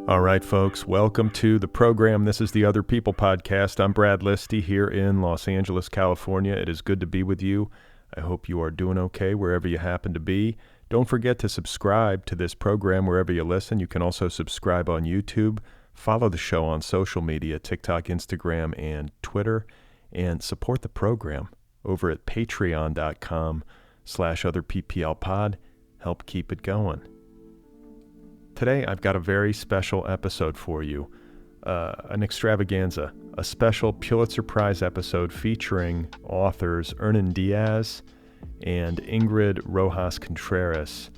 All right, folks, welcome to the program. This is the Otherppl podcast. I'm Brad Listi here in Los Angeles, California. It is good to be with you. I hope you are doing okay wherever you happen to be. Don't forget to subscribe to this program wherever you listen. You can also subscribe on YouTube. Follow the show on social media, TikTok, Instagram, and Twitter. And support the program over at patreon.com/otherpplpod. Help keep it going. Today, I've got a very special episode for you, an extravaganza, a special Pulitzer Prize episode featuring authors Hernan Diaz and Ingrid Rojas Contreras,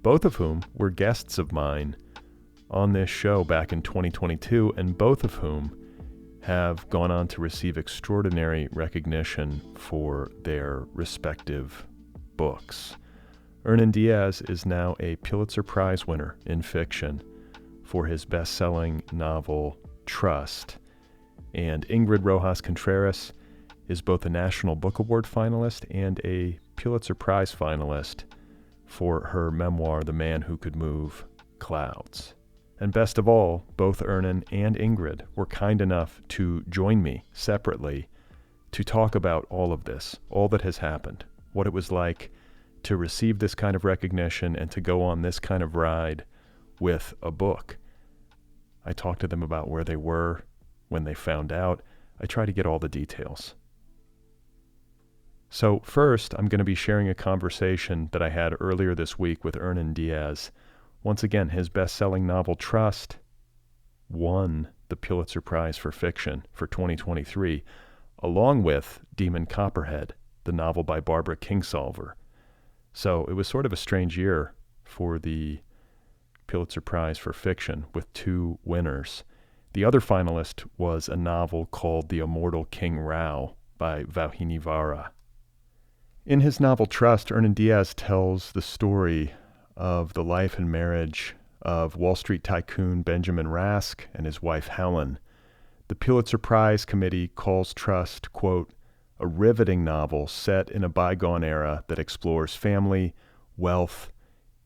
both of whom were guests of mine on this show back in 2022, and both of whom have gone on to receive extraordinary recognition for their respective books. Hernan Diaz is now a Pulitzer Prize winner in fiction for his best-selling novel, Trust. And Ingrid Rojas Contreras is both a National Book Award finalist and a Pulitzer Prize finalist for her memoir, The Man Who Could Move Clouds. And best of all, both Hernan and Ingrid were kind enough to join me separately to talk about all of this, all that has happened, what it was like to receive this kind of recognition and to go on this kind of ride with a book. I talked to them about where they were when they found out. I try to get all the details. So first, I'm going to be sharing a conversation that I had earlier this week with Hernan Diaz. Once again, his best-selling novel, Trust, won the Pulitzer Prize for Fiction for 2023, along with Demon Copperhead, the novel by Barbara Kingsolver. So it was sort of a strange year for the Pulitzer Prize for Fiction with two winners. The other finalist was a novel called The Immortal King Rao by Vauhini Vara. In his novel Trust, Hernan Diaz tells the story of the life and marriage of Wall Street tycoon Benjamin Rask and his wife Helen. The Pulitzer Prize Committee calls Trust, quote, a riveting novel set in a bygone era that explores family, wealth,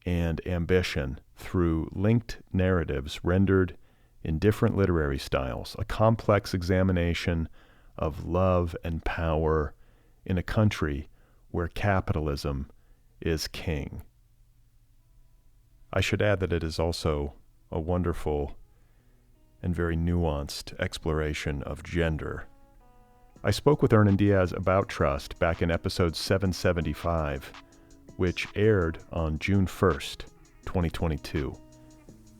and ambition through linked narratives rendered in different literary styles, a complex examination of love and power in a country where capitalism is king. I should add that it is also a wonderful and very nuanced exploration of gender. I spoke with Hernan Diaz about Trust back in episode 775, which aired on June 1st, 2022.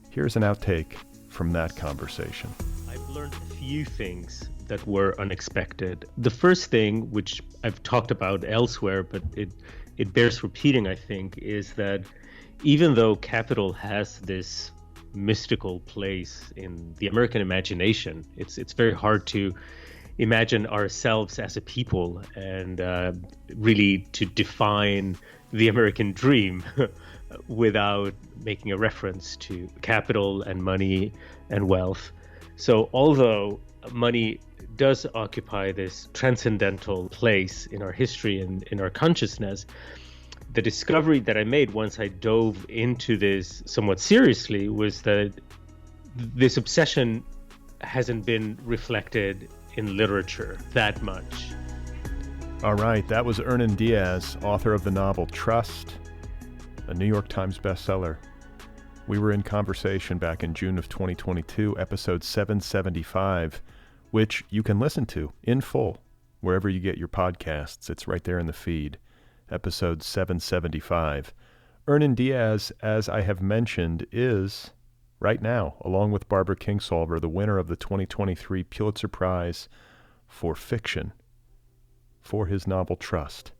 Here's an outtake from that conversation. I've learned a few things that were unexpected. The first thing, which I've talked about elsewhere, but it bears repeating, I think, is that even though capital has this mystical place in the American imagination, it's very hard to imagine ourselves as a people and really to define the American dream without making a reference to capital and money and wealth. So although money does occupy this transcendental place in our history and in our consciousness, the discovery that I made once I dove into this somewhat seriously was that this obsession hasn't been reflected in literature that much. All right, that was Hernan Diaz, author of the novel Trust, a New York Times bestseller. We were in conversation back in June of 2022, episode 775, which you can listen to in full wherever you get your podcasts. It's right there in the feed, episode 775. Hernan Diaz, as I have mentioned, is right now, along with Barbara Kingsolver, the winner of the 2023 Pulitzer Prize for Fiction for his novel Trust.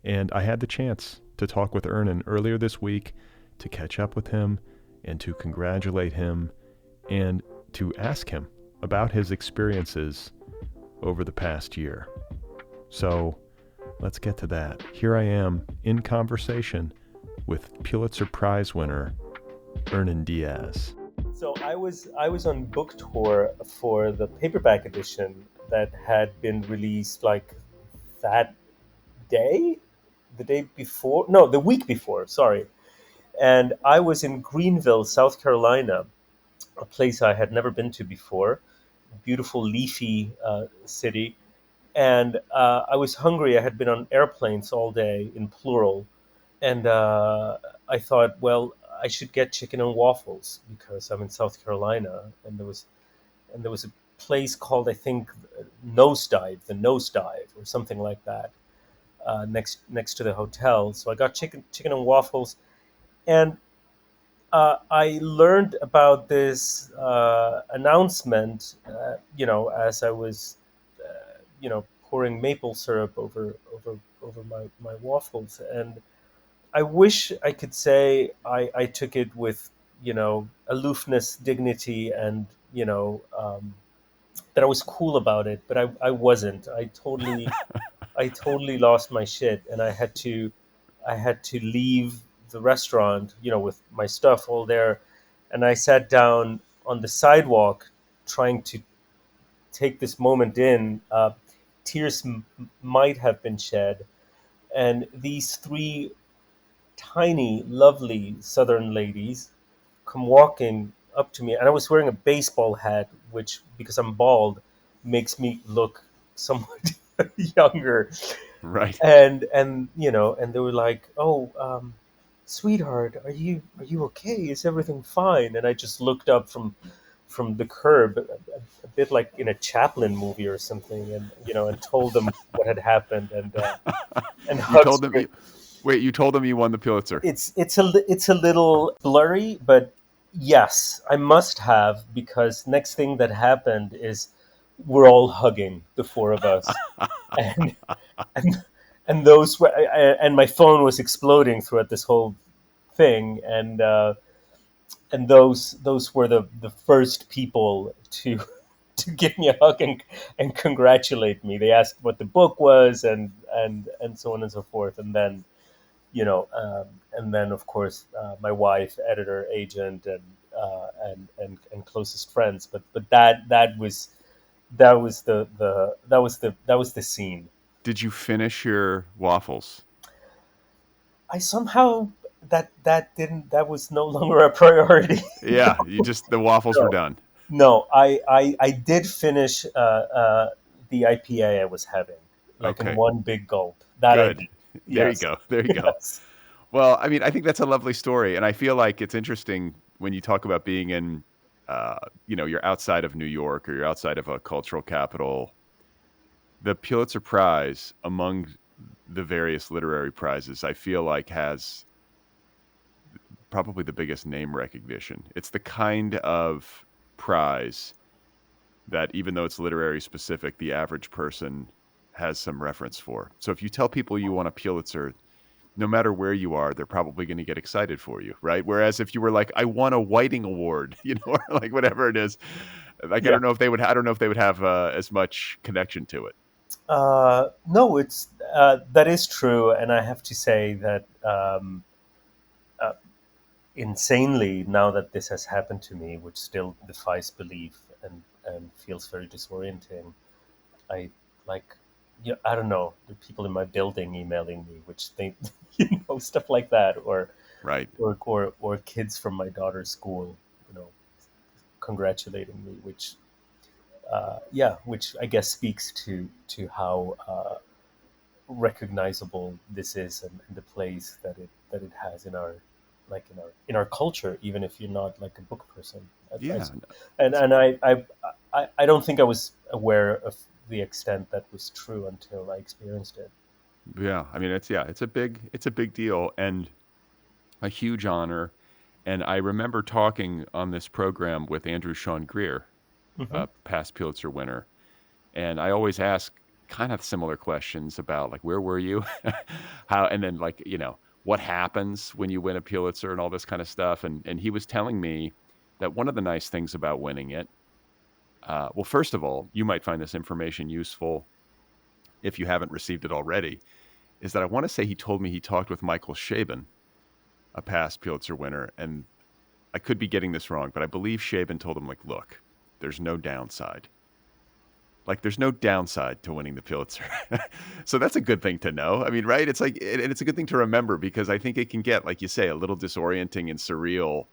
And I had the chance to talk with Hernan earlier this week, to catch up with him and to congratulate him and to ask him about his experiences over the past year. So let's get to that. Here I am in conversation with Pulitzer Prize winner Hernan Diaz. So I was on book tour for the paperback edition that had been released like that day, the week before, sorry. And I was in Greenville, South Carolina, a place I had never been to before, beautiful leafy city. And I was hungry. I had been on airplanes all day in plural, and I thought, well, I should get chicken and waffles because I'm in South Carolina, and there was a place called, I think, Nosedive, the Nosedive, or something like that, next to the hotel. So I got chicken and waffles, and I learned about this announcement, as I was, pouring maple syrup over my waffles, and I wish I could say I took it with, aloofness, dignity, and that I was cool about it, but I wasn't. I totally lost my shit, and I had to leave the restaurant, with my stuff all there, and I sat down on the sidewalk, trying to take this moment in. Tears might have been shed, and these three tiny, lovely Southern ladies come walking up to me, and I was wearing a baseball hat, which, because I'm bald, makes me look somewhat younger. Right. And they were like, "Oh, sweetheart, are you okay? Is everything fine?" And I just looked up from the curb, a bit like in a Chaplin movie or something, and told them what had happened, and You hugs told them were. wait, you told them you won the Pulitzer. It's a little blurry, but yes, I must have, because next thing that happened is we're all hugging, the four of us, and and and those were, and my phone was exploding throughout this whole thing, and those were the first people to to give me a hug and congratulate me. They asked what the book was, and so on and so forth, and then of course, my wife, editor, agent, and closest friends. But that was the scene. Did you finish your waffles? I somehow, that was no longer a priority. Yeah, the waffles were No, done. no, I did finish the IPA I was having, like in Okay, one big gulp. That I good. did. There you Yes, go. There you go. yes, Well, I mean, I think that's a lovely story, and I feel like it's interesting when you talk about being in, you're outside of New York or you're outside of a cultural capital. The Pulitzer Prize, among the various literary prizes, I feel like has probably the biggest name recognition. It's the kind of prize that, even though it's literary specific, the average person has some reference for. So if you tell people you want a Pulitzer, no matter where you are, they're probably going to get excited for you, right? Whereas if you were like, I won a Whiting Award, or like whatever it is, like I yeah. don't know if they would, I don't know if they would have as much connection to it. No, that is true, and I have to say that, uh, insanely, now that this has happened to me, which still defies belief, and feels very disorienting. I like, I don't know, the people in my building emailing me, which they, stuff like that, Right. or kids from my daughter's school, you know, congratulating me, which I guess speaks to how recognizable this is, and the place that it has in our, in our culture, even if you're not like a book person. Yeah. And It's, and I don't think I was aware of the extent that was true until I experienced it. yeah. I mean, it's a big deal and a huge honor. And I remember talking on this program with Andrew Sean Greer, Hmm. a past Pulitzer winner, and I always ask kind of similar questions about like where were you, how, and then like what happens when you win a Pulitzer and all this kind of stuff. And he was telling me that one of the nice things about winning it, well, first of all, you might find this information useful if you haven't received it already, is that I want to say he told me he talked with Michael Chabon, a past Pulitzer winner, and I could be getting this wrong, but I believe Chabon told him like, look, there's no downside. Like there's no downside to winning the Pulitzer. So that's a good thing to know. I mean, right? It's like, and it's a good thing to remember because I think it can get, like you say, a little disorienting and surreal.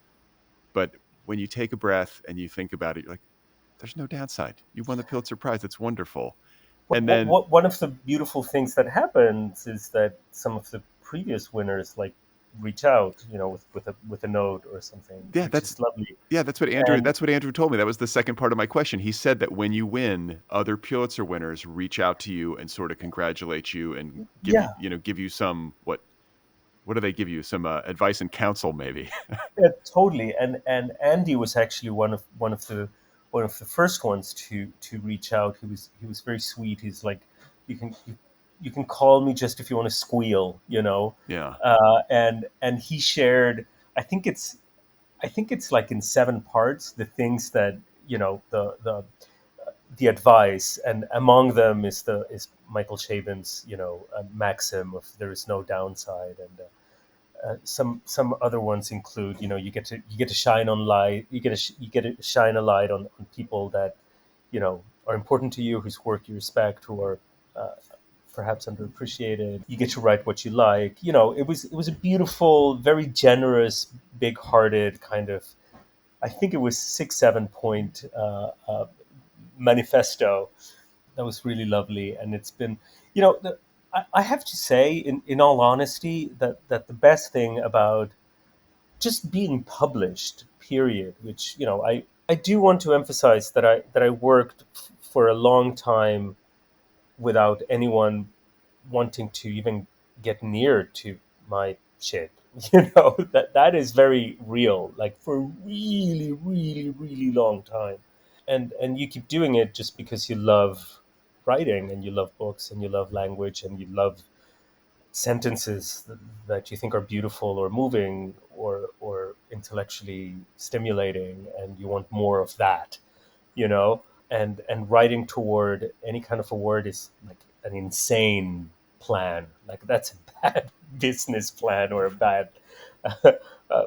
But when you take a breath and you think about it, you're like, there's no downside. You won the Pulitzer Prize. It's wonderful. And then, One of the beautiful things that happens is that some of the previous winners like reach out, with a note or something, yeah, which is lovely. that's what And Andrew told me. That was the second part of my question. He said that when you win, other Pulitzer winners reach out to you and sort of congratulate you and yeah, give you some, what do they give you? Some advice and counsel, maybe. yeah, totally. And Andy was actually one of the first ones to reach out. He was very sweet. He's like, you can call me just if you want to squeal. Yeah. And he shared. I think it's like in 7 parts the things that the advice, and among them is Michael Chabon's maxim of there is no downside, and some other ones include you get to shine on light, you get to shine a light on people that are important to you, whose work you respect, who are uh, perhaps underappreciated. You get to write what you like. It was a beautiful, very generous, big-hearted kind of. I think it was 6 7 point manifesto that was really lovely, and it's been, I have to say, in all honesty, that the best thing about just being published, period, which I do want to emphasize that I worked for a long time without anyone wanting to even get near to my shit. That is very real, like for a really, really, really long time. And you keep doing it just because you love writing, and you love books, and you love language, and you love sentences that you think are beautiful or moving or intellectually stimulating, and you want more of that, you know and writing toward any kind of award is like an insane plan. Like, that's a bad business plan, or a bad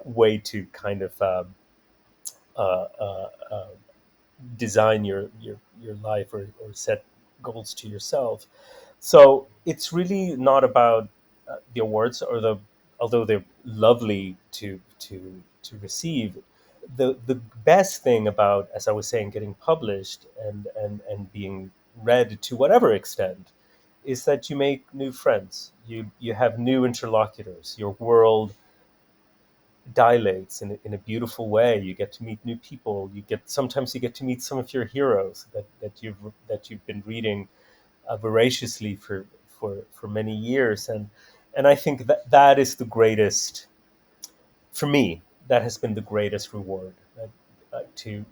way to kind of uh, uh, uh, design your life, or set goals to yourself. So it's really not about the awards, although they're lovely to receive. The best thing about, as I was saying, getting published and being read to whatever extent, is that you make new friends. You have new interlocutors. Your world dilates in a beautiful way. You get to meet new people. Sometimes you get to meet some of your heroes that you've been reading voraciously for many years, and I think that is the greatest, for me. That has been the greatest reward, to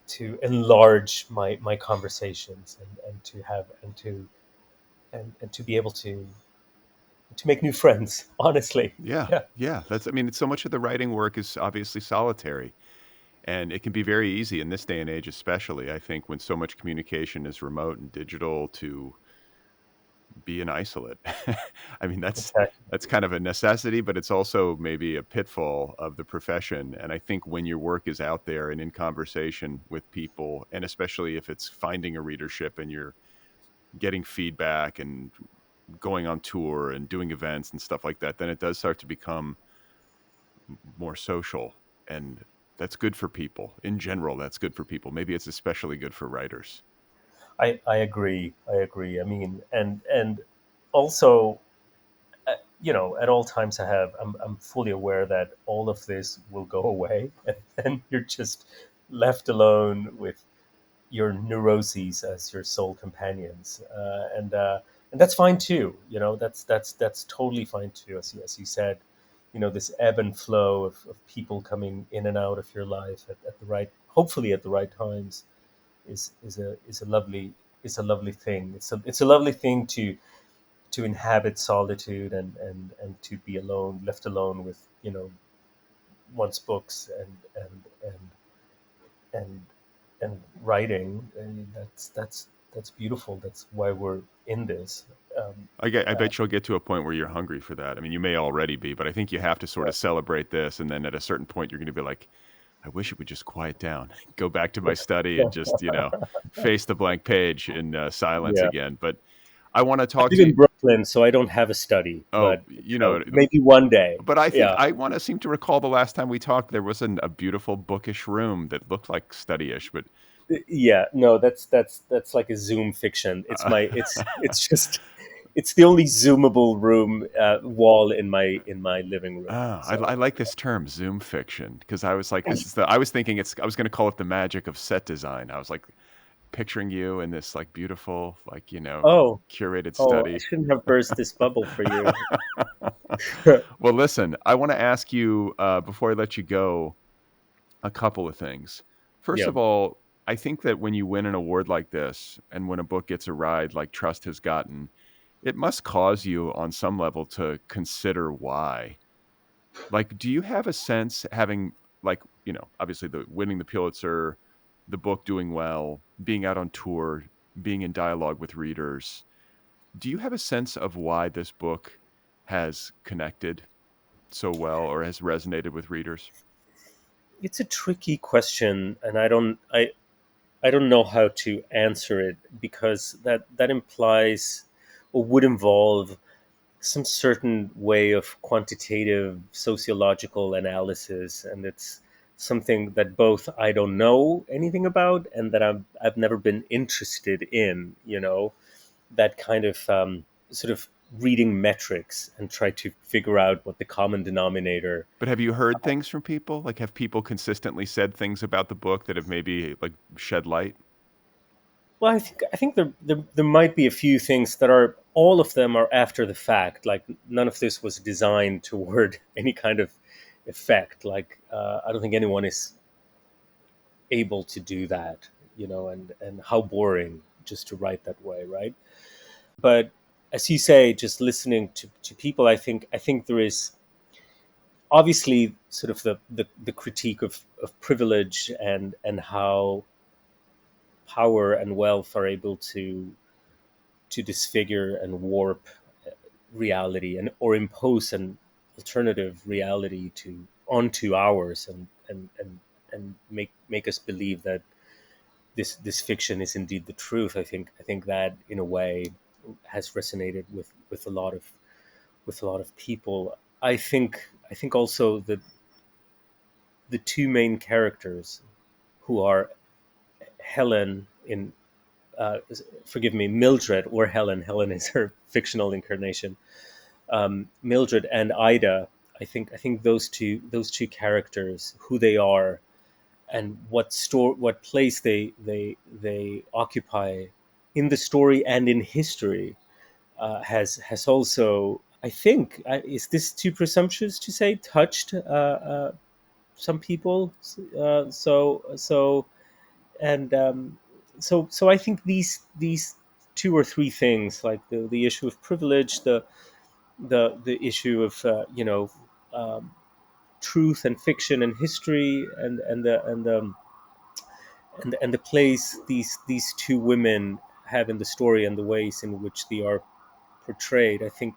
to enlarge my conversations, and to have and to be able to make new friends. Honestly, Yeah. yeah. Yeah. It's so much of the writing work is obviously solitary. And it can be very easy in this day and age, especially, I think, when so much communication is remote and digital, to be an isolate. Exactly. That's kind of a necessity, but it's also maybe a pitfall of the profession. And I think when your work is out there and in conversation with people, and especially if it's finding a readership and you're getting feedback and going on tour and doing events and stuff like that, then it does start to become more social. And that's good for people in general. That's good for people. Maybe it's especially good for writers. I agree. I agree. I mean, and also, at all times, I'm fully aware that all of this will go away, and then you're just left alone with your neuroses as your sole companions, and that's fine too. That's totally fine too. As you said, this ebb and flow of people coming in and out of your life at the right, hopefully at the right times, is a lovely thing. It's a lovely thing to inhabit solitude, and to be alone, left alone with one's books, and and writing. And that's beautiful. That's why we're in this. Um, I uh, bet you'll get to a point where you're hungry for that. I mean, you may already be, but I think you have to sort yeah. of celebrate this. And then at a certain point, you're going to be like, I wish it would just quiet down, go back to my study and just, face the blank page in silence Yeah. again. But I want to I talk live to in you. Brooklyn. disciplined, so I don't have a study, Oh, but you know, maybe one day. but I think Yeah. I want to seem to recall the last time we talked, there was a beautiful bookish room that looked like study-ish, but Yeah, no, that's like a Zoom fiction. It's uh, my it's just it's the only zoomable room wall in my living room. oh, I So like this term, Zoom fiction, because I was like, this is the. I was thinking I was going to call it the magic of set design. I was like picturing you in this like beautiful, like oh curated I study. shouldn't have burst this bubble for you. Well, listen, I want to ask you before I let you go a couple of things. First Yeah, of all, I think that when you win an award like this, and when a book gets a ride like Trust has gotten, it must cause you on some level to consider why. Like, do you have a sense, having, like, obviously the winning the Pulitzer, the book doing well, being out on tour, being in dialogue with readers, do you have a sense of why this book has connected so well or has resonated with readers? it's a tricky question, and I don't know how to answer it because that implies or would involve some certain way of quantitative sociological analysis, and it's something that both I don't know anything about and that I've never been interested in. That kind of sort of reading metrics and try to figure out what the common denominator. But have you heard things from people? Like, have people consistently said things about the book that have maybe like shed light? Well, I think there might be a few things that are all of them are after the fact. Like none of this was designed toward any kind of effect. Like I don't think anyone is able to do that. And how boring just to write that way, right? But as you say, just listening to people, I think there is obviously sort of the critique of privilege and how power and wealth are able to disfigure and warp reality and or impose an alternative reality to onto ours and make us believe that this fiction is indeed the truth. I think that in a way has resonated with a lot of people. I think also that the two main characters who are Helen in forgive me, Mildred or Helen. Helen is her fictional incarnation. Mildred and Ida. I think those two characters, who they are, and what place they occupy in the story and in history, has also, I think, is this too presumptuous to say, touched some people. And so I think these two or three things, like the issue of privilege, the issue of um, truth and fiction and history, and the place these two women have in the story and the ways in which they are portrayed. I think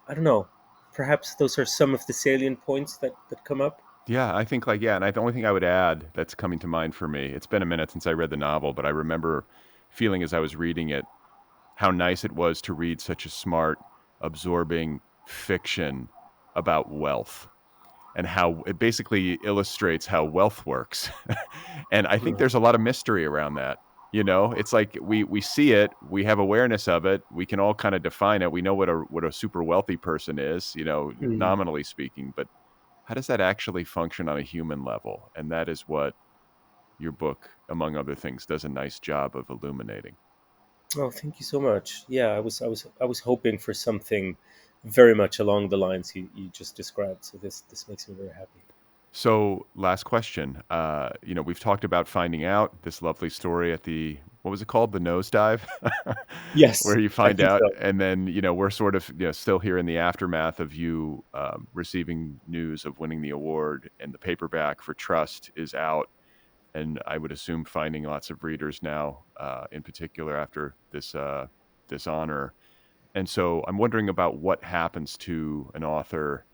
I don't know. Perhaps those are some of the salient points that come up. Yeah, I think like, yeah, and the only thing I would add that's coming to mind for me, it's been a minute since I read the novel, but I remember feeling as I was reading it how nice it was to read such a smart, absorbing fiction about wealth and how it basically illustrates how wealth works. And I think Mm. there's a lot of mystery around that. It's like we see it, we have awareness of it, we can all kind of define it. We know what a super wealthy person is, Mm. nominally speaking, but how does that actually function on a human level? And that is what your book, among other things, does a nice job of illuminating. Oh, thank you so much. Yeah, I was hoping for something very much along the lines you just described. So this makes me very happy. So, last question. We've talked about finding out this lovely story at the, what was it called? The nosedive, where Yes, you I find think out, so. and then we're sort of still here in the aftermath of you receiving news of winning the award, and the paperback for Trust is out, and I would assume finding lots of readers now, in particular after this honor. And so, I'm wondering about what happens to an author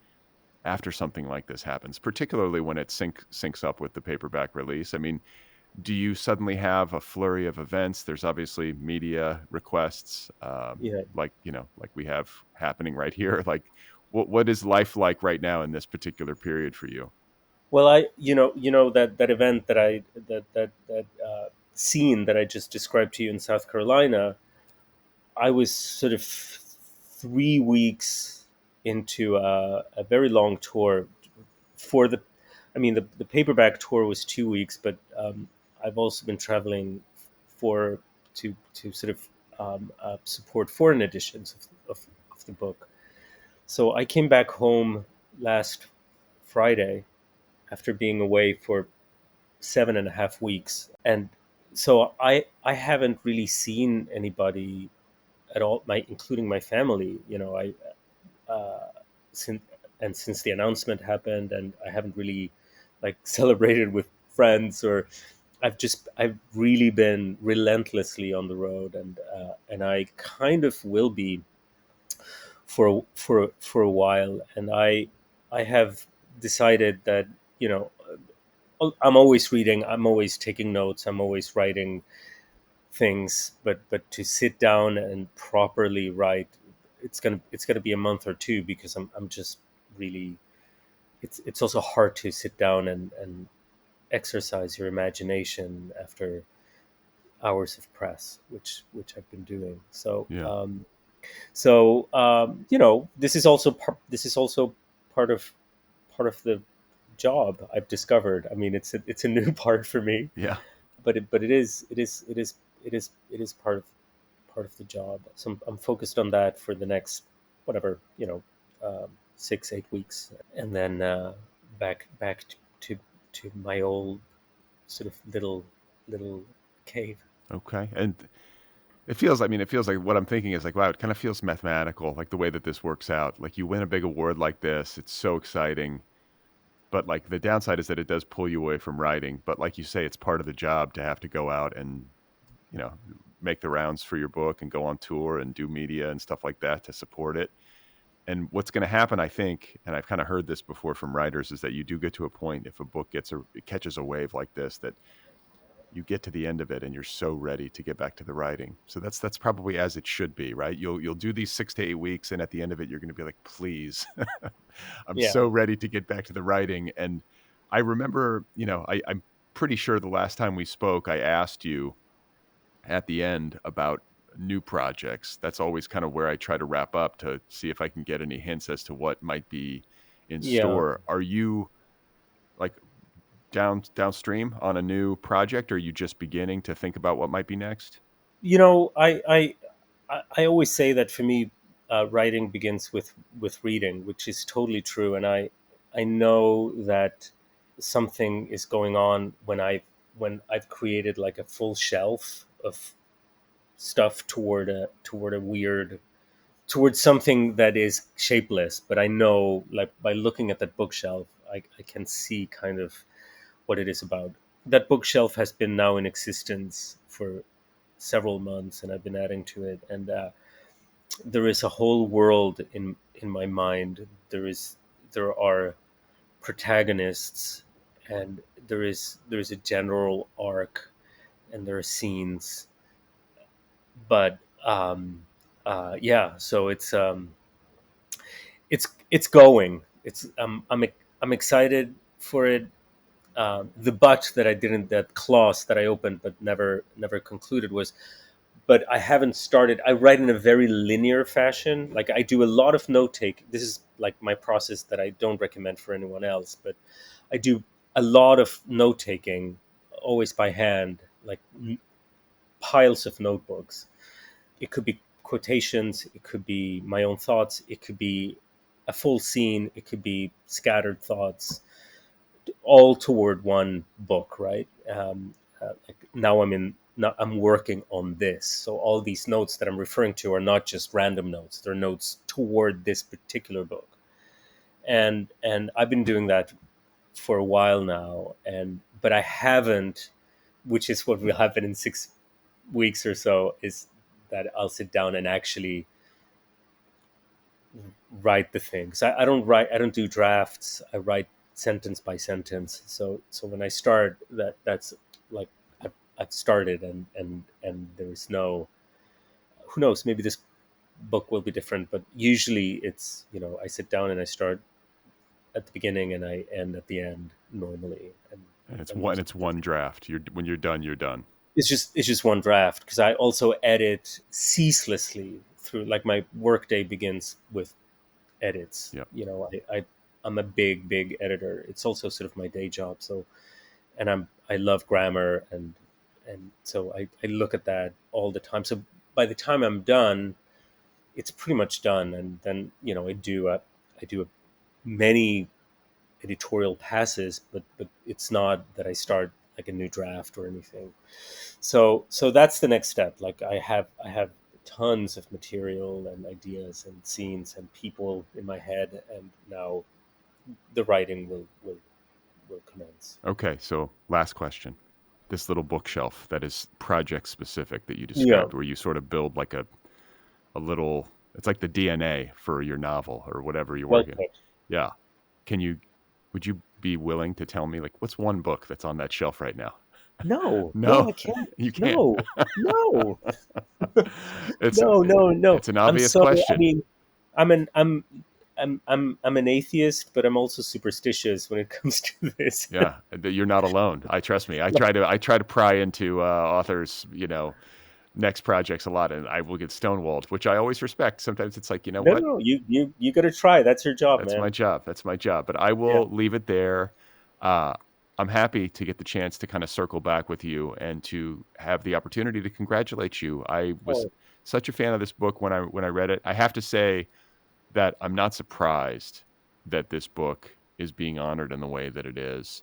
after something like this happens, particularly when it syncs up with the paperback release. I mean, do you suddenly have a flurry of events? There's obviously media requests, Yeah. like, like we have happening right here. Like, what is life like right now in this particular period for you? Well, that event that scene that I just described to you in South Carolina. I was sort of 3 weeks into a very long tour for the. I mean, the paperback tour was 2 weeks, but I've also been traveling for to sort of support foreign editions of the book. So I came back home last Friday after being away for 7.5 weeks, and so I haven't really seen anybody at all, my including my family. I uh, since since the announcement happened, and I haven't really like celebrated with friends, or I've really been relentlessly on the road, and I kind of will be for a while, and I have decided that you know I'm always reading, I'm always taking notes, I'm always writing things, but to sit down and properly write, it's gonna be a month or two, because I'm just really, it's also hard to sit down and exercise your imagination after hours of press, which I've been doing. So Yeah. this is also part of the job I've discovered. I mean, it's a new part for me, Yeah. but it is part of the job. So I'm focused on that for the next whatever 6-8 weeks, and then back to my old sort of little cave. Okay. And it feels like what I'm thinking is like, wow, it kind of feels mathematical, like the way that this works out. Like you win a big award like this, it's so exciting. But like the downside is that it does pull you away from writing. But like you say, it's part of the job to have to go out and, you know, make the rounds for your book and go on tour and do media and stuff like that to support it. And what's going to happen, I think, and I've kind of heard this before from writers, is that you do get to a point, if a book it catches a wave like this, that you get to the end of it and you're so ready to get back to the writing. So that's probably as it should be, right? You'll do these 6 to 8 weeks, and at the end of it, you're going to be like, please, I'm Yeah, so ready to get back to the writing. And I remember, I'm pretty sure the last time we spoke, I asked you at the end about new projects. That's always kind of where I try to wrap up to see if I can get any hints as to what might be in yeah. store. Are you like downstream on a new project, or are you just beginning to think about what might be next? You know, I always say that for me, writing begins with reading, which is totally true, and I know that something is going on when I've created like a full shelf of stuff toward a weird, towards something that is shapeless. But I know, like, by looking at that bookshelf, I can see kind of what it is about. That bookshelf has been now in existence for several months, and I've been adding to it, and there is a whole world in my mind. There are protagonists, and there is a general arc, and there are scenes, but yeah. So it's going. I'm excited for it. The but that I didn't, that clause that I opened but never concluded was, but I haven't started. I write in a very linear fashion. Like, I do a lot of note take. This is like my process that I don't recommend for anyone else, but I do a lot of note taking, always by hand, like piles of notebooks. It could be quotations, it could be my own thoughts, it could be a full scene, it could be scattered thoughts, all toward one book, right? Like, now I'm working on this. So all these notes that I'm referring to are not just random notes; they're notes toward this particular book. And I've been doing that for a while now, and but I haven't, which is what will happen in 6 weeks or so, is that I'll sit down and actually write the things. I don't write. I don't do drafts. I write sentence by sentence. So when I start, that's like I've started, and there is no, who knows, maybe this book will be different, but usually it's, I sit down and I start at the beginning and I end at the end normally, And it's and one draft. When you're done, you're done. it's just one draft, because I also edit ceaselessly through, like, my workday begins with edits. Yep. I'm a big editor. It's also sort of my day job. So, and I love grammar, and so I look at that all the time. So by the time I'm done, it's pretty much done. And then, I do many editorial passes, but it's not that I start like a new draft or anything. So that's the next step. Like, I have tons of material and ideas and scenes and people in my head, and now the writing will commence. Okay, so last question. This little bookshelf that is project specific that you Yeah. described, where you sort of build like a little, it's like the DNA for your novel or whatever you're Well working. put. Yeah. Would you be willing to tell me, like, what's one book that's on that shelf right now? No, No, I can't. you can't. No, no, It's no. it's an I'm obvious so. I question. mean, I'm an I'm I'm an atheist, but I'm also superstitious when it comes to this. Yeah, you're not alone. Trust me. I try to pry into authors, next projects a lot, and I will get stonewalled, which I always respect. Sometimes it's like, you know No, what? no, you got to try. That's your job, That's my man. job. That's my job. But I Yeah. will leave it there. Uh, I'm happy to get the chance to kind of circle back with you and to have the opportunity to congratulate you. I was Oh, such a fan of this book when I read it. I have to say that I'm not surprised that this book is being honored in the way that it is.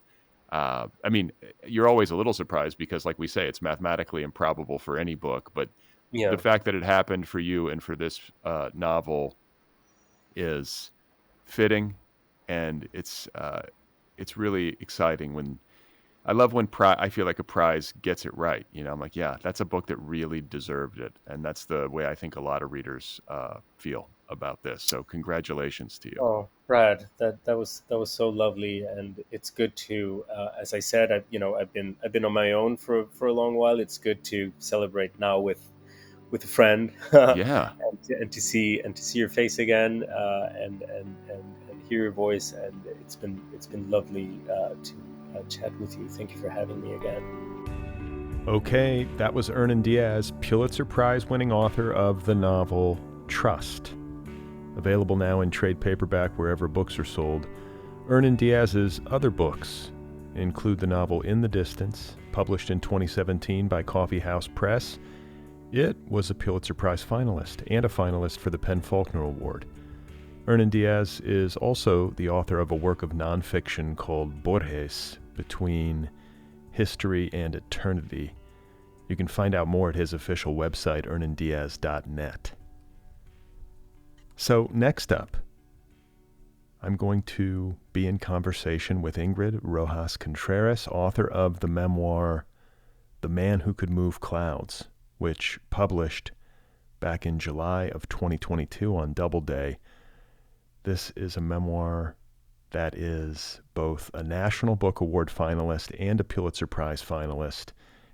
I mean, you're always a little surprised because, like we say, it's mathematically improbable for any book. But the yeah. fact that it happened for you and for this novel is fitting, and it's really exciting when I love when I feel like a prize gets it right. I'm like, yeah, that's a book that really deserved it, and that's the way I think a lot of readers feel about this. So, congratulations to you. Oh, Brad, that was so lovely, and it's good to, as I said, I've been on my own for a long while. It's good to celebrate now with a friend, Yeah. and to see your face again, and hear your voice, and it's been lovely to chat with you. Thank you for having me again. Okay, that was Hernan Diaz, Pulitzer Prize winning author of the novel Trust. Available now in trade paperback wherever books are sold. Hernan Diaz's other books include the novel In the Distance, published in 2017 by Coffee House Press. It was a Pulitzer Prize finalist and a finalist for the Faulkner Award. Hernan Diaz is also the author of a work of nonfiction called Borges, Between History and Eternity. You can find out more at his official website, hernandiaz.net. So next up, I'm going to be in conversation with Ingrid Rojas Contreras, author of the memoir The Man Who Could Move Clouds, which published back in July of 2022 on Doubleday. This is a memoir that is both a National Book Award finalist and a Pulitzer Prize finalist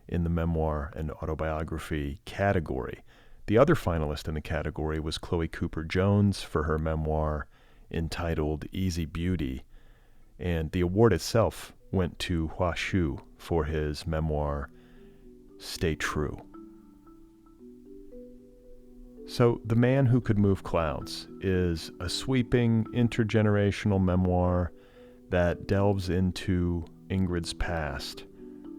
in the memoir and autobiography category. The other finalist in the category was Chloe Cooper Jones for her memoir entitled Easy Beauty, and the award itself went to Hua Xu for his memoir Stay True. So, The Man Who Could Move Clouds is a sweeping intergenerational memoir that delves into Ingrid's past,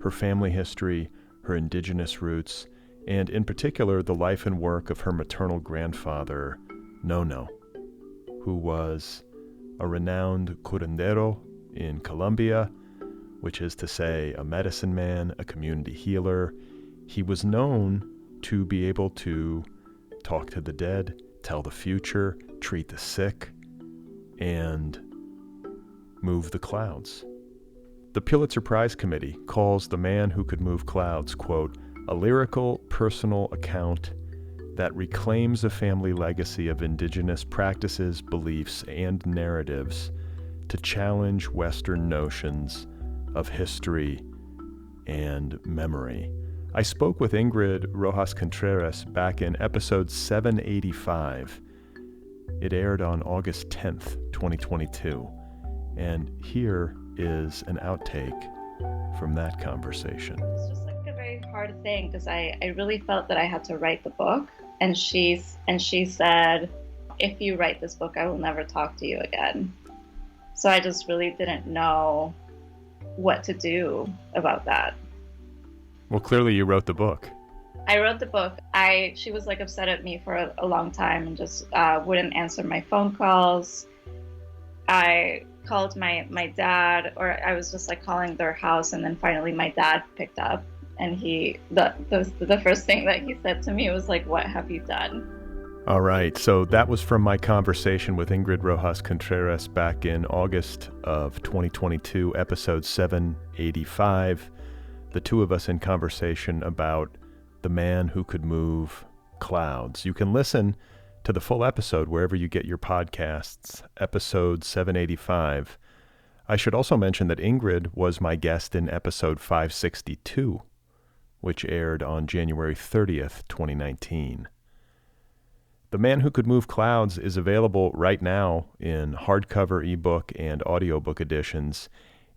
her family history, her indigenous roots, and in particular the life and work of her maternal grandfather, Nono, who was a renowned curandero in Colombia, which is to say a medicine man, a community healer. He was known to be able to talk to the dead, tell the future, treat the sick, and move the clouds. The Pulitzer Prize Committee calls The Man Who Could Move Clouds, quote, a lyrical, personal account that reclaims a family legacy of indigenous practices, beliefs, and narratives to challenge Western notions of history and memory. I spoke with Ingrid Rojas Contreras back in episode 785. It aired on August 10th, 2022. And here is an outtake from that conversation. It's just like a very hard thing because I really felt that I had to write the book. And she said, if you write this book, I will never talk to you again. So I just really didn't know what to do about that. Well, clearly you wrote the book. I wrote the book. She was like upset at me for a long time and just wouldn't answer my phone calls. I called my dad, or I was just like calling their house, and then finally my dad picked up, and the first thing that he said to me was like, "What have you done?" All right, so that was from my conversation with Ingrid Rojas Contreras back in August of 2022, episode 785. The two of us in conversation about the man who could move clouds. You can listen to the full episode wherever you get your podcasts, episode 785. I should also mention that Ingrid was my guest in episode 562, which aired on January 30th, 2019. The Man Who Could Move Clouds is available right now in hardcover, ebook, and audiobook editions,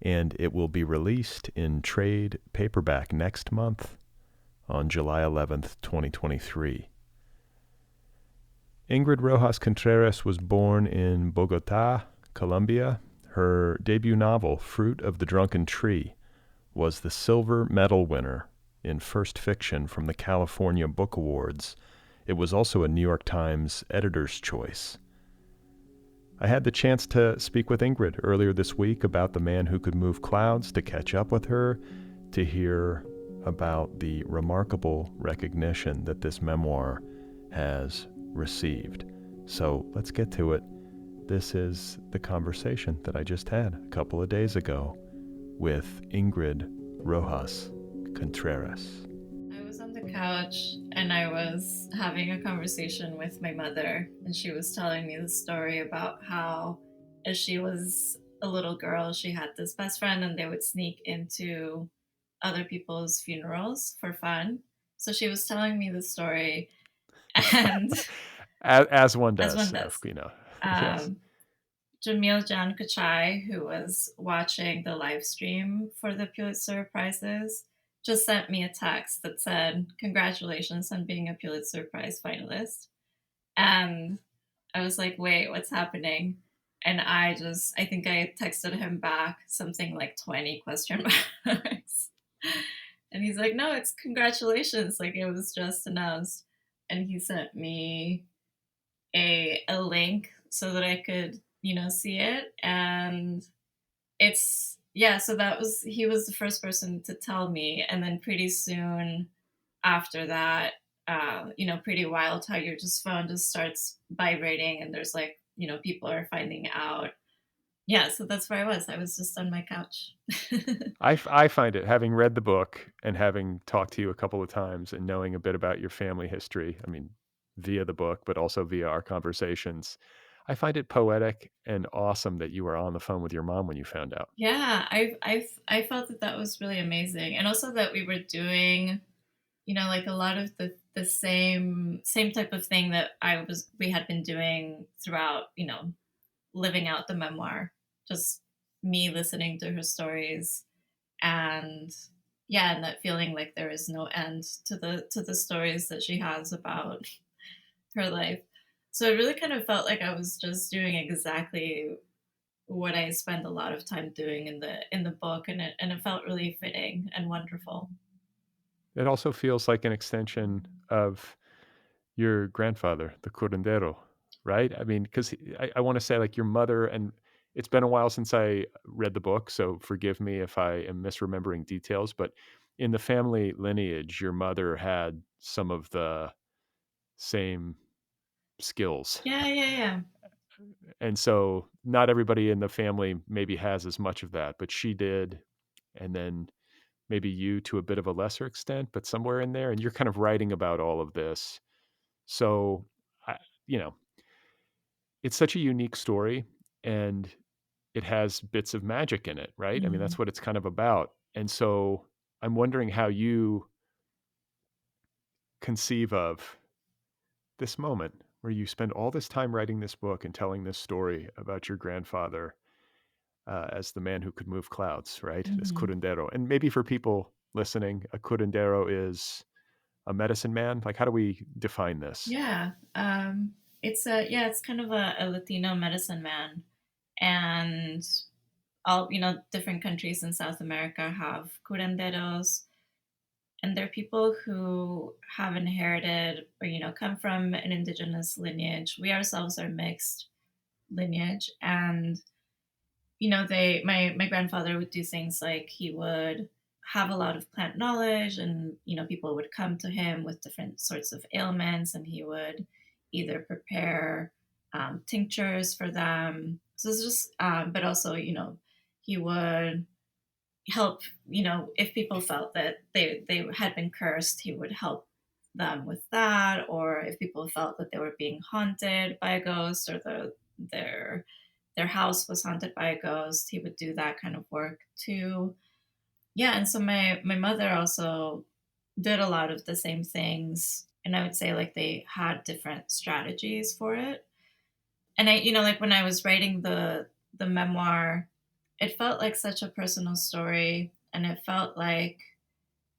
and it will be released in trade paperback next month on July 11th, 2023. Ingrid Rojas Contreras was born in Bogota, Colombia. Her debut novel, Fruit of the Drunken Tree, was the silver medal winner in First Fiction from the California Book Awards. It was also a New York Times Editor's Choice. I had the chance to speak with Ingrid earlier this week about The Man Who Could Move Clouds, to catch up with her, to hear about the remarkable recognition that this memoir has received. So let's get to it. This is the conversation that I just had a couple of days ago with Ingrid Rojas Contreras. I was on the couch and I was having a conversation with my mother, and she was telling me the story about how, as she was a little girl, she had this best friend and they would sneak into other people's funerals for fun. So she was telling me the story, and as one does, as one does. Yes. Jamil Jan Kachai, who was watching the live stream for the Pulitzer Prizes, just sent me a text that said, "Congratulations on being a Pulitzer Prize finalist." And I was like, wait, what's happening? And I think I texted him back something like 20 question marks. And he's like, no, it's congratulations. Like, it was just announced. And he sent me a link so that I could, see it. And so he was the first person to tell me. And then pretty soon after that, pretty wild how your phone just starts vibrating and there's like, people are finding out. Yeah, so that's where I was. I was just on my couch. I find it, having read the book and having talked to you a couple of times and knowing a bit about your family history, I mean, via the book, but also via our conversations, I find it poetic and awesome that you were on the phone with your mom when you found out. Yeah, I felt that was really amazing. And also that we were doing, like a lot of the same type of thing that we had been doing throughout, living out the memoir, just me listening to her stories, and that feeling like there is no end to the stories that she has about her life. So it really kind of felt like I was just doing exactly what I spend a lot of time doing in the book, and it felt really fitting and wonderful. It also feels like an extension of your grandfather, the curandero, right? I mean, because I want to say, like, your mother, and it's been a while since I read the book, so forgive me if I am misremembering details, but in the family lineage, your mother had some of the same skills. Yeah. And so not everybody in the family maybe has as much of that, but she did. And then maybe you to a bit of a lesser extent, but somewhere in there, and you're kind of writing about all of this. So, I, you know, it's such a unique story, and it has bits of magic in it, right? I mean, that's what it's kind of about. And so I'm wondering how you conceive of this moment where you spend all this time writing this book and telling this story about your grandfather as the man who could move clouds, right? This Mm-hmm. curandero. And maybe for people listening, a curandero is a medicine man. Like, how do we define this? Yeah. It's kind of a Latino medicine man. And all, different countries in South America have curanderos. And they're people who have inherited or, come from an indigenous lineage. We ourselves are mixed lineage. And, my grandfather would do things like he would have a lot of plant knowledge, and, people would come to him with different sorts of ailments, and he would either prepare tinctures for them. So it's just, but also, he would help, if people felt that they had been cursed, he would help them with that. Or if people felt that they were being haunted by a ghost, or their house was haunted by a ghost, he would do that kind of work too. Yeah, and so my mother also did a lot of the same things, and I would say like they had different strategies for it. And I, like when I was writing the memoir, it felt like such a personal story, and it felt like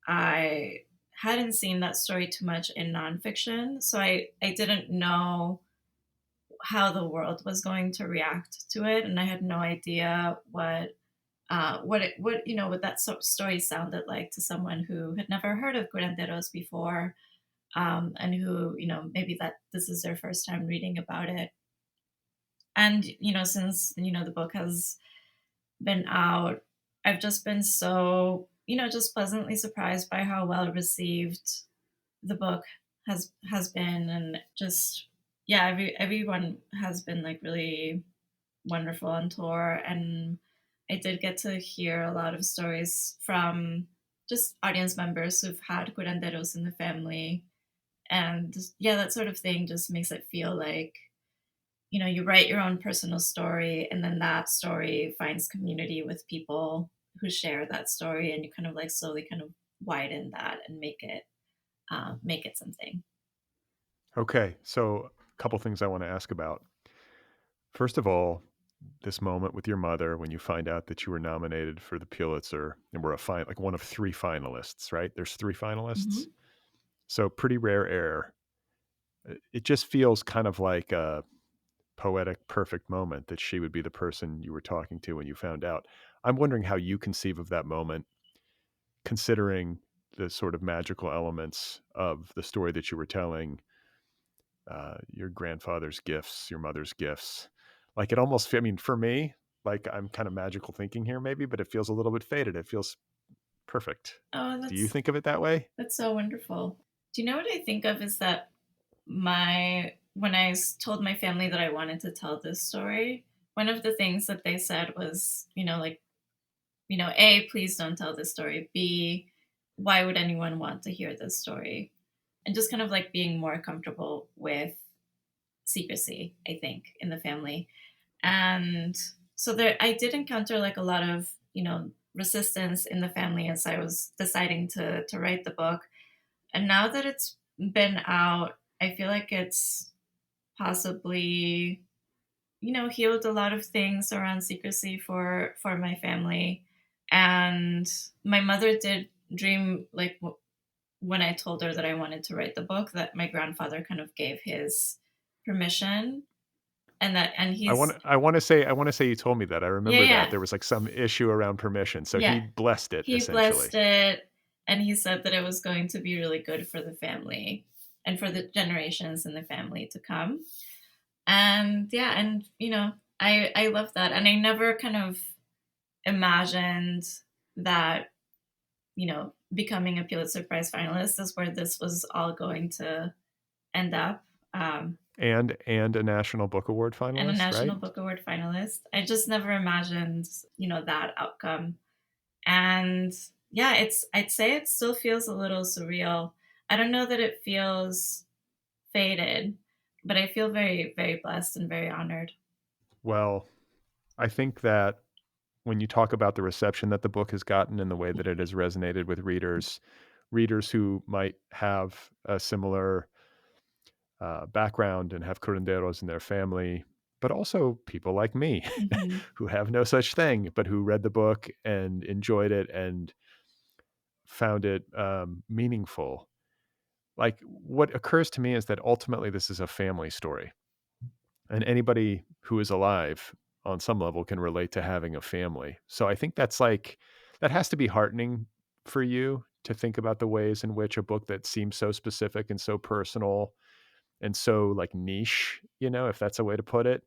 I hadn't seen that story too much in nonfiction, so I didn't know how the world was going to react to it, and I had no idea what that story sounded like to someone who had never heard of curanderos before, and who, maybe that this is their first time reading about it. And since the book has been out, I've just been so, just pleasantly surprised by how well received the book has been. And just, yeah, everyone has been like really wonderful on tour. And I did get to hear a lot of stories from just audience members who've had curanderos in the family. And yeah, that sort of thing just makes it feel like, you write your own personal story, and then that story finds community with people who share that story, and you kind of like slowly kind of widen that and make it something. Okay, so a couple things I want to ask about. First of all, this moment with your mother when you find out that you were nominated for the Pulitzer and were like one of 3 finalists, right? There's 3 finalists. Mm-hmm. So pretty rare air. It just feels kind of like a poetic, perfect moment that she would be the person you were talking to when you found out. I'm wondering how you conceive of that moment, considering the sort of magical elements of the story that you were telling, your grandfather's gifts, your mother's gifts. Like it almost, I mean, for me, like I'm kind of magical thinking here maybe, but it feels a little bit faded. It feels perfect. Oh, Do you think of it that way? that's so wonderful. Do you know what I think of is that when I told my family that I wanted to tell this story, one of the things that they said was, like, A, please don't tell this story. B, why would anyone want to hear this story? And just kind of like being more comfortable with secrecy, I think, in the family. And so I did encounter like a lot of, resistance in the family as I was deciding to write the book. And now that it's been out, I feel like it's possibly, healed a lot of things around secrecy for my family. And my mother did dream, like when I told her that I wanted to write the book, that my grandfather kind of gave his permission. And he's I want to say you told me that. I remember yeah. that there was like some issue around permission. So Yeah. he blessed it He essentially. blessed it, and he said that it was going to be really good for the family and for the generations in the family to come. And yeah, and I love that. And I never kind of imagined that, becoming a Pulitzer Prize finalist is where this was all going to end up. And a National Book Award finalist, and a National right? Book Award finalist. I just never imagined, that outcome. And yeah, I'd say it still feels a little surreal. I don't know that it feels faded, but I feel very, very blessed and very honored. Well, I think that when you talk about the reception that the book has gotten and the way that it has resonated with readers, readers who might have a similar background and have curanderos in their family, but also people like me Mm-hmm. who have no such thing, but who read the book and enjoyed it and found it meaningful. Like, what occurs to me is that ultimately this is a family story, and anybody who is alive on some level can relate to having a family. So I think that has to be heartening for you to think about the ways in which a book that seems so specific and so personal and so like niche, if that's a way to put it,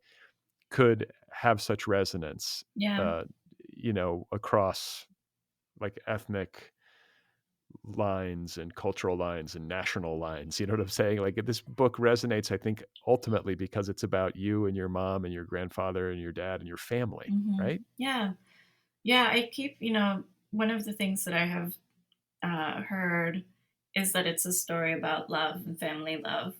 could have such resonance, Yeah. uh, across like ethnic lines and cultural lines and national lines. You know what I'm saying? Like, this book resonates, I think, ultimately because it's about you and your mom and your grandfather and your dad and your family, Mm-hmm. right? Yeah. Yeah. I keep, one of the things that I have heard is that it's a story about love and family love.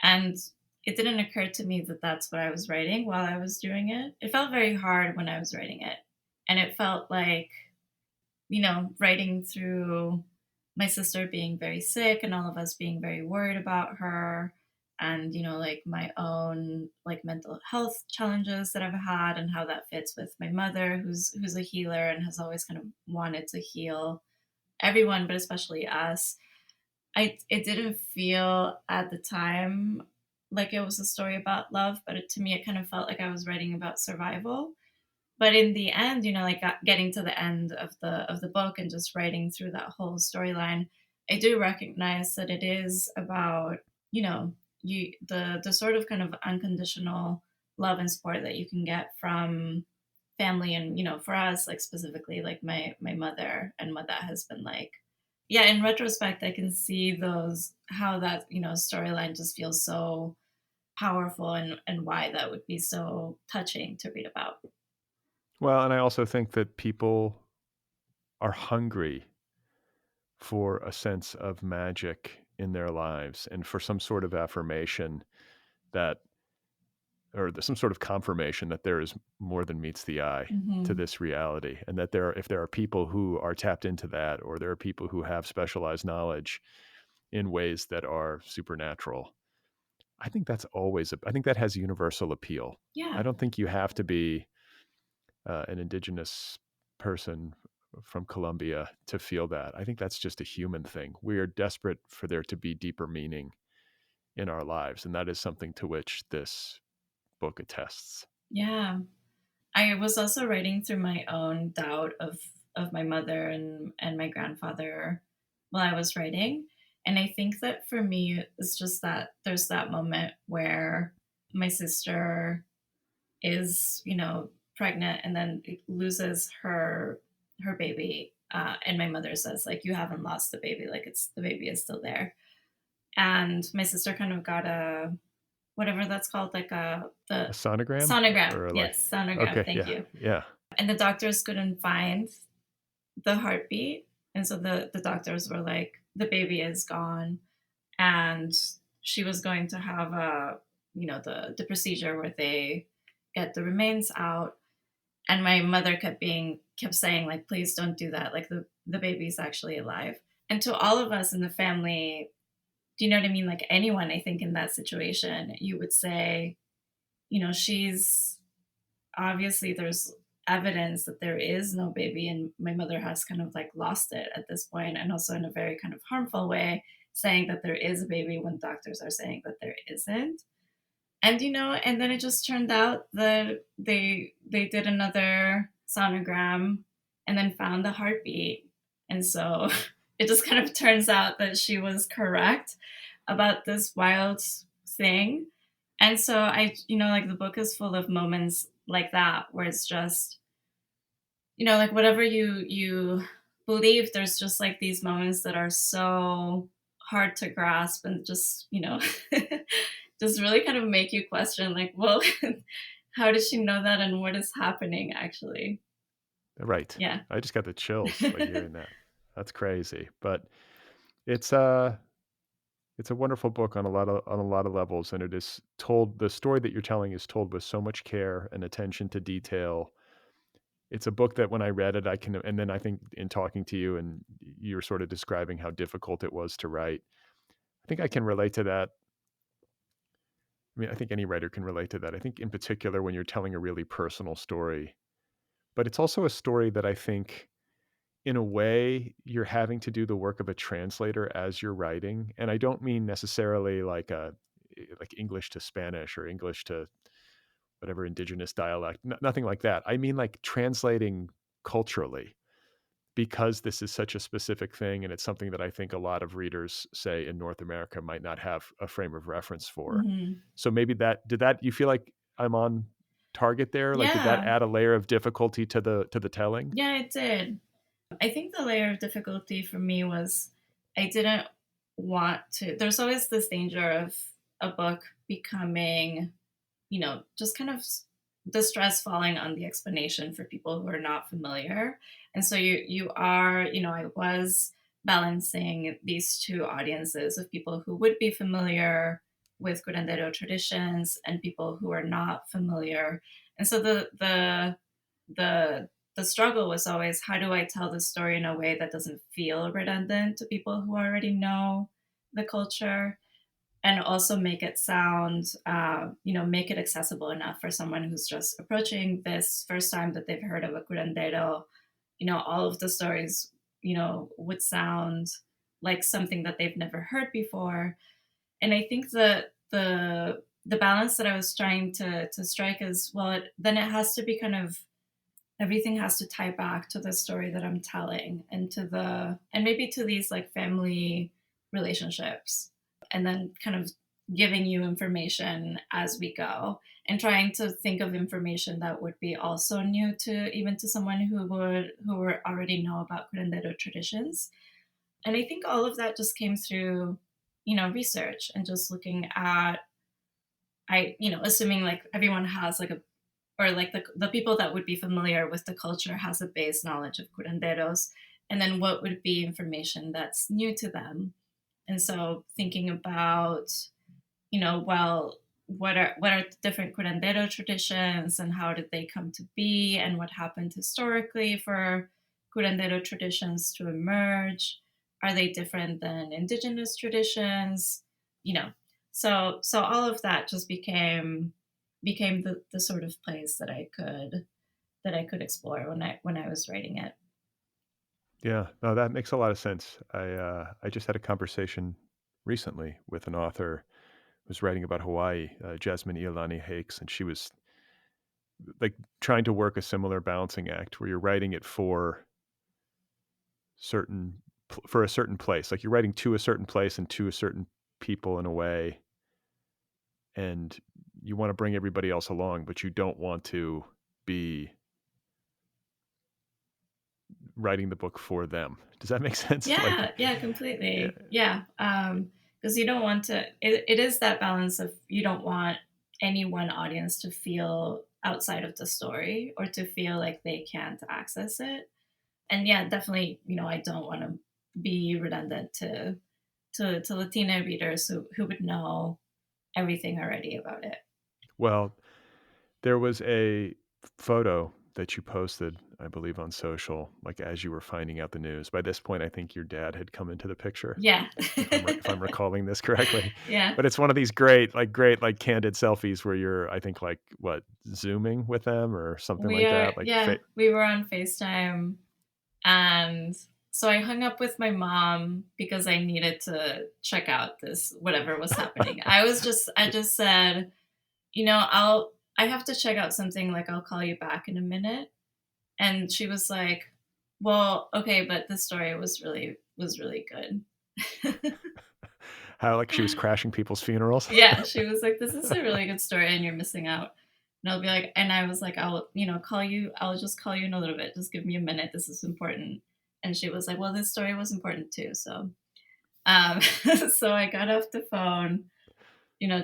And it didn't occur to me that that's what I was writing while I was doing it. It felt very hard when I was writing it. And it felt like, writing through my sister being very sick and all of us being very worried about her, and like my own like mental health challenges that I've had, and how that fits with my mother, who's a healer and has always kind of wanted to heal everyone, but especially us. It didn't feel at the time like it was a story about love, but to me it kind of felt like I was writing about survival. But in the end, like getting to the end of the book and just writing through that whole storyline, I do recognize that it is about, the sort of kind of unconditional love and support that you can get from family. And for us, like specifically like my mother and what that has been like. Yeah, in retrospect I can see those, how that storyline just feels so powerful, and why that would be so touching to read about. Well, and I also think that people are hungry for a sense of magic in their lives and for some sort of affirmation that, or some sort of confirmation that there is more than meets the eye to Mm-hmm. this reality. And that if there are people who are tapped into that, or there are people who have specialized knowledge in ways that are supernatural, I think I think that has universal appeal. Yeah. I don't think you have to be an indigenous person from Colombia to feel that. I think that's just a human thing. We are desperate for there to be deeper meaning in our lives. And that is something to which this book attests. Yeah. I was also writing through my own doubt of my mother and my grandfather while I was writing. And I think that for me, it's just that there's that moment where my sister is, pregnant and then loses her baby. And my mother says, like, you haven't lost the baby, like the baby is still there. And my sister kind of got a, whatever that's called, like A the sonogram? sonogram. Or like, Yes, sonogram. okay, Thank yeah, you. yeah. And the doctors couldn't find the heartbeat, and so the doctors were like, the baby is gone, and she was going to have the procedure where they get the remains out. And my mother kept saying, like, please don't do that, like the baby's actually alive. And to all of us in the family, do you know what I mean? Like anyone, I think in that situation, you would say, she's obviously, there's evidence that there is no baby, and my mother has kind of like lost it at this point, and also in a very kind of harmful way, saying that there is a baby when doctors are saying that there isn't. And and then it just turned out that they did another sonogram and then found the heartbeat. And so it just kind of turns out that she was correct about this wild thing. And so like the book is full of moments like that, where it's just, like whatever you believe, there's just like these moments that are so hard to grasp, and just, just really kind of make you question, like, well, how did she know that, and what is happening actually? Right. Yeah. I just got the chills like hearing that. That's crazy. But it's a wonderful book on a lot of levels, and the story that you're telling is told with so much care and attention to detail. It's a book that when I read it, and then I think in talking to you and you're sort of describing how difficult it was to write. I think I can relate to that. I mean, I think any writer can relate to that. I think in particular when you're telling a really personal story, but it's also a story that I think in a way you're having to do the work of a translator as you're writing. And I don't mean necessarily like English to Spanish or English to whatever indigenous dialect, nothing like that. I mean like translating culturally, because this is such a specific thing and it's something that I think a lot of readers, say in North America, might not have a frame of reference for. So maybe you feel like I'm on target there? Like, did that Yeah. add a layer of difficulty to the telling? Yeah, it did. I think the layer of difficulty for me was I didn't want to. There's always this danger of a book becoming, just kind of the stress falling on the explanation for people who are not familiar. And so you are, I was balancing these two audiences of people who would be familiar with curandero traditions and people who are not familiar. And so the struggle was always, how do I tell the story in a way that doesn't feel redundant to people who already know the culture, and also make it sound, make it accessible enough for someone who's just approaching this first time that they've heard of a curandero. All of the stories, would sound like something that they've never heard before. And I think that the balance that I was trying to strike is, well, then it has to be kind of, everything has to tie back to the story that I'm telling and maybe to these like family relationships, and then kind of giving you information as we go and trying to think of information that would be also new to someone who would already know about curandero traditions. And I think all of that just came through, research and just looking at, assuming like everyone has like the people that would be familiar with the culture has a base knowledge of curanderos, and then what would be information that's new to them. And so thinking about, well, what are the different curandero traditions and how did they come to be and what happened historically for curandero traditions to emerge? Are they different than indigenous traditions? So all of that just became the sort of place that I could explore when I was writing it. Yeah, no, that makes a lot of sense. I just had a conversation recently with an author who was writing about Hawaii, Jasmine Iolani Hakes, and she was like trying to work a similar balancing act where you're writing it for a certain place, like you're writing to a certain place and to a certain people in a way, and you want to bring everybody else along, but you don't want to be writing the book for them. Does that make sense? Yeah, completely. Yeah. Because you don't want to, it is that balance of, you don't want any one audience to feel outside of the story or to feel like they can't access it. And yeah, definitely, I don't want to be redundant to Latina readers who would know everything already about it. Well, there was a photo that you posted, I believe, on social, like as you were finding out the news. By this point, I think your dad had come into the picture. Yeah. if I'm recalling this correctly. Yeah. But it's one of these great candid selfies where you're, I think, like what, Zooming with them or something that. Like, we were on FaceTime, and so I hung up with my mom because I needed to check out this, whatever was happening. I just said, I have to check out something, like I'll call you back in a minute. And she was like, well, okay, but this story was really good. How like she was crashing people's funerals. Yeah, she was like, this is a really good story and you're missing out. And I'll be like, and I was like, I'll just call you in a little bit. Just give me a minute. This is important. And she was like, well, this story was important too. So, so I got off the phone,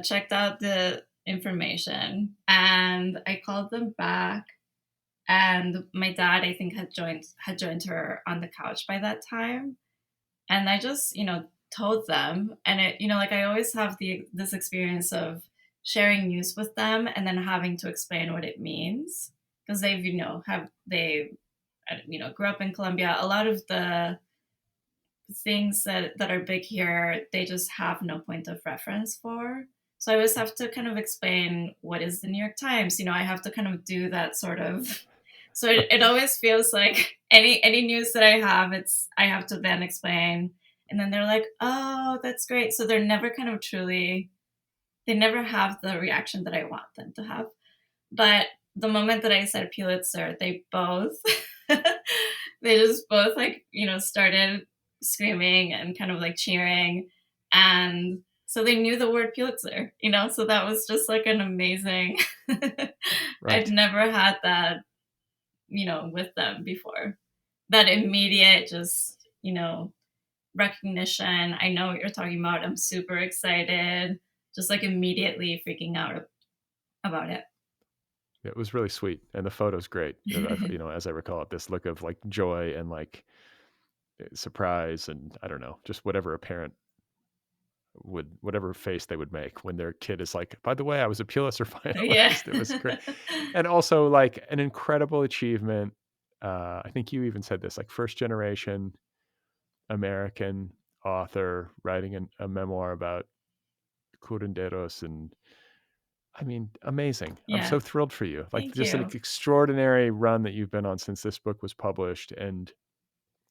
checked out the information, and I called them back. And my dad, I think, had joined her on the couch by that time. And I just, told them, and it, like I always have this experience of sharing news with them and then having to explain what it means, because they've, grew up in Colombia. A lot of the things that are big here, they just have no point of reference for. So I always have to kind of explain what is the New York Times. I have to kind of do that sort of. So it always feels like any news that I have to then explain, and then they're like, "Oh, that's great." So they're never kind of truly, they never have the reaction that I want them to have. But the moment that I said Pulitzer, they both, they just both like, started screaming and kind of like cheering. And so they knew the word Pulitzer, so that was just like an amazing, Right. I'd never had that, with them before. That immediate just, recognition. I know what you're talking about. I'm super excited. Just like immediately freaking out about it. It was really sweet, and the photo's great. As I recall it, this look of like joy and like surprise, and I don't know, just whatever a parent whatever face they would make when their kid is like, by the way, I was a Pulitzer finalist. Yeah. It was great, and also like an incredible achievement. I think you even said this, like first generation American author writing a memoir about curanderos, and I mean, amazing. Yeah. I'm so thrilled for you. Like Thank just you. an extraordinary run that you've been on since this book was published. And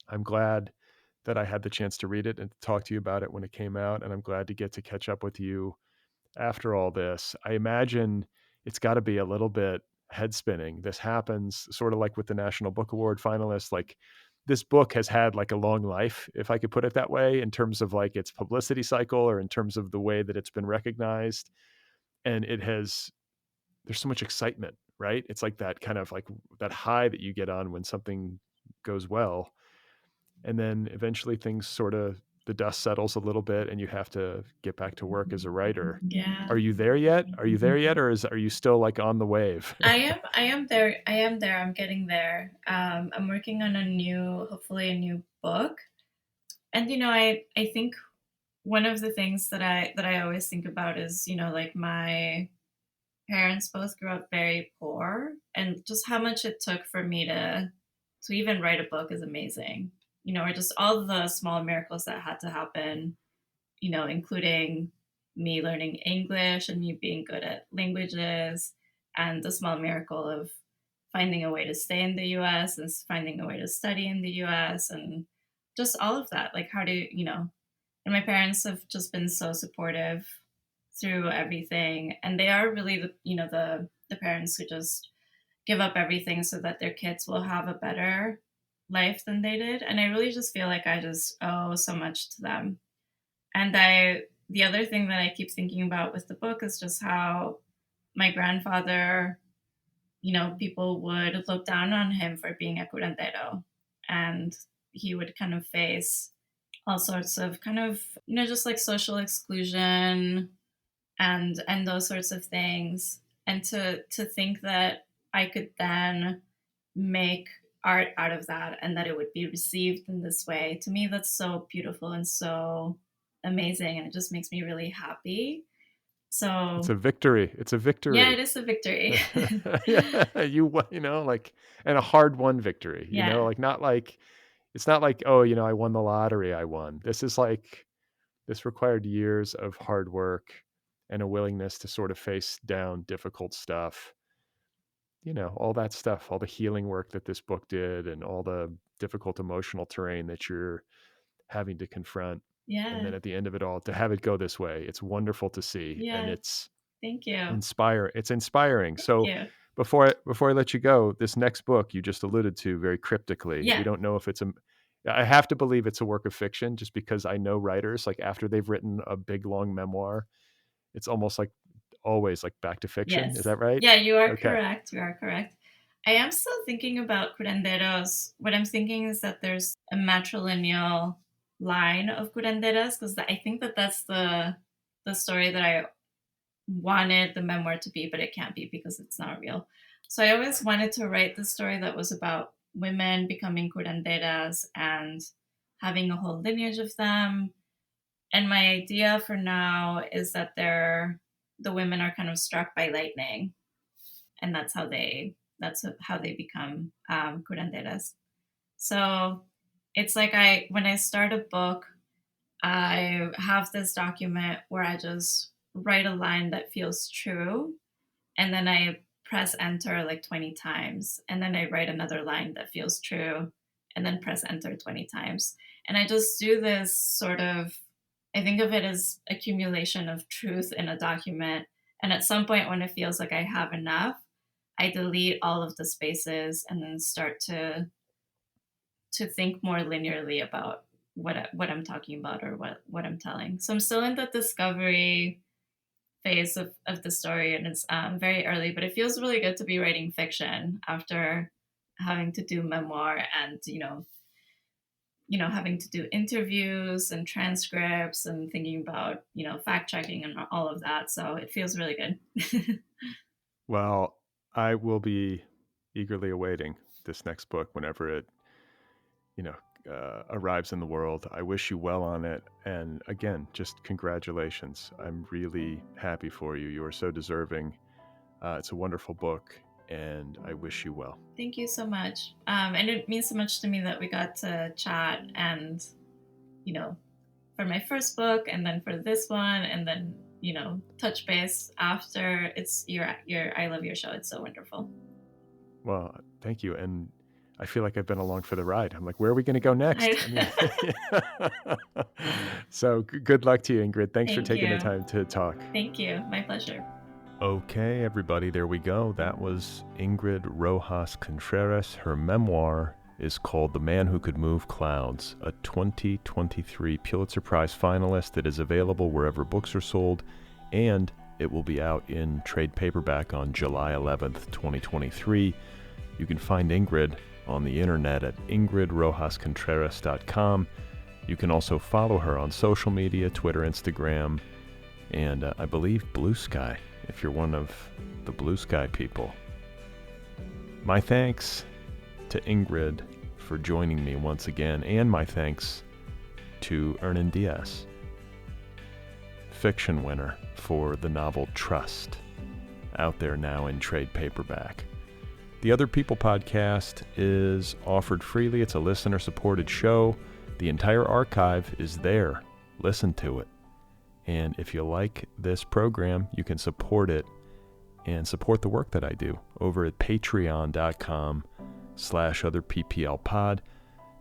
I'm glad that I had the chance to read it and talk to you about it when it came out. And I'm glad to get to catch up with you after all this. I imagine it's got to be a little bit head spinning. This happens sort of like with the National Book Award finalists. Like this book has had like a long life, if I could put it that way, in terms of like its publicity cycle or in terms of the way that it's been recognized. And there's so much excitement, right? It's like that kind of like that high that you get on when something goes well. And then eventually things sort of, the dust settles a little bit and you have to get back to work as a writer. Yeah. Are you there yet? Are you there yet? Or are you still like on the wave? I am there. I'm getting there. I'm working on hopefully a new book. And, I think one of the things that I always think about is, like my parents both grew up very poor, and just how much it took for me to even write a book is amazing. Or just all the small miracles that had to happen, including me learning English and me being good at languages, and the small miracle of finding a way to stay in the US and finding a way to study in the US, and just all of that. Like, how do and my parents have just been so supportive through everything, and they are really the parents who just give up everything so that their kids will have a better life than they did. And I really just feel like I just owe so much to them. And the other thing that I keep thinking about with the book is just how my grandfather, people would look down on him for being a curandero, and he would kind of face all sorts of kind of, just like social exclusion and those sorts of things. And to think that I could then make art out of that and that it would be received in this way, to me that's so beautiful and so amazing, and it just makes me really happy. So It's a victory. It's a victory. Yeah, it is a victory. Yeah, like, and a hard won victory, Yeah. like not like, it's not like, oh, I won the lottery, I won. This is like, this required years of hard work and a willingness to sort of face down difficult stuff. All that stuff, all the healing work that this book did and all the difficult emotional terrain that you're having to confront. Yeah. And then at the end of it all, to have it go this way, it's wonderful to see. Yeah. And it's Thank you. It's inspiring. Thank So you. before I let you go, this next book you just alluded to very cryptically. Yeah. We don't know if I have to believe it's a work of fiction, just because I know writers, like after they've written a big long memoir, it's almost like always like back to fiction. Yes. Is that right? Yeah, you are Okay. correct. You are correct. I am still thinking about curanderos. What I'm thinking is that there's a matrilineal line of curanderas, because I think that that's the story that I wanted the memoir to be, but it can't be because it's not real. So I always wanted to write the story that was about women becoming curanderas and having a whole lineage of them. And my idea for now is that the women are kind of struck by lightning, and that's how they become curanderas. So it's like when I start a book, I have this document where I just write a line that feels true, and then I press enter like 20 times, and then I write another line that feels true, and then press enter 20 times. And I just do this sort of, I think of it as accumulation of truth in a document. And at some point when it feels like I have enough, I delete all of the spaces and then start to think more linearly about what I'm talking about or what I'm telling. So I'm still in the discovery phase of the story, and it's very early, but it feels really good to be writing fiction after having to do memoir and having to do interviews and transcripts and thinking about fact checking and all of that. So it feels really good. Well, I will be eagerly awaiting this next book whenever it arrives in the world. I wish you well on it. And again, just congratulations. I'm really happy for you. You are so deserving. It's a wonderful book, and I wish you well. Thank you so much. And it means so much to me that we got to chat and, for my first book and then for this one and then, touch base after. It's I love your show. It's so wonderful. Well, thank you. And I feel like I've been along for the ride. I'm like, where are we going to go next? So good luck to you, Ingrid. Thanks for taking the time to talk. Thank you. My pleasure. Okay, everybody, there we go. That was Ingrid Rojas Contreras. Her memoir is called The Man Who Could Move Clouds, a 2023 Pulitzer Prize finalist. It is available wherever books are sold, and it will be out in trade paperback on July 11th, 2023. You can find Ingrid on the internet at ingridrojascontreras.com. You can also follow her on social media, Twitter, Instagram, and I believe Blue Sky, if you're one of the Blue Sky people. My thanks to Ingrid for joining me once again, and my thanks to Hernan Diaz, fiction winner for the novel Trust, out there now in trade paperback. The Otherppl podcast is offered freely. It's a listener-supported show. The entire archive is there. Listen to it. And if you like this program, you can support it and support the work that I do over at patreon.com/otherpplpod.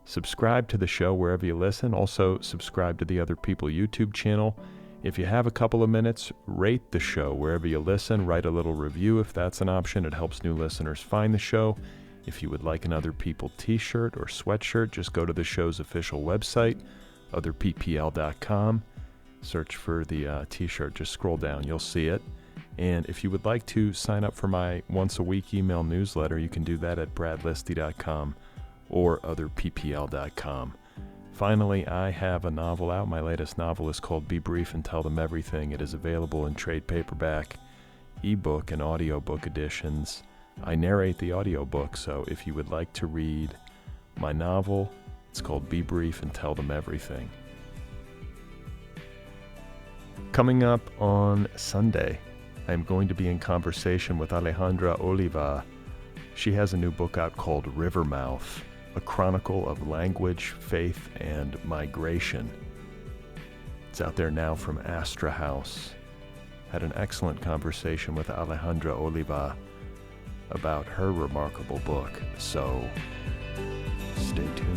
Subscribe to the show wherever you listen. Also, subscribe to the Otherppl YouTube channel. If you have a couple of minutes, rate the show wherever you listen. Write a little review if that's an option. It helps new listeners find the show. If you would like an Otherppl t-shirt or sweatshirt, just go to the show's official website, otherppl.com. Search for the t-shirt. Just scroll down. You'll see it. And if you would like to sign up for my once-a-week email newsletter, you can do that at bradlisti.com or otherppl.com. Finally, I have a novel out. My latest novel is called Be Brief and Tell Them Everything. It is available in trade paperback, ebook, and audiobook editions. I narrate the audiobook, so if you would like to read my novel, it's called Be Brief and Tell Them Everything. Coming up on Sunday, I'm going to be in conversation with Alejandra Oliva. She has a new book out called Rivermouth, a chronicle of language, faith, and migration. It's out there now from Astra House. Had an excellent conversation with Alejandra Oliva about her remarkable book, so stay tuned.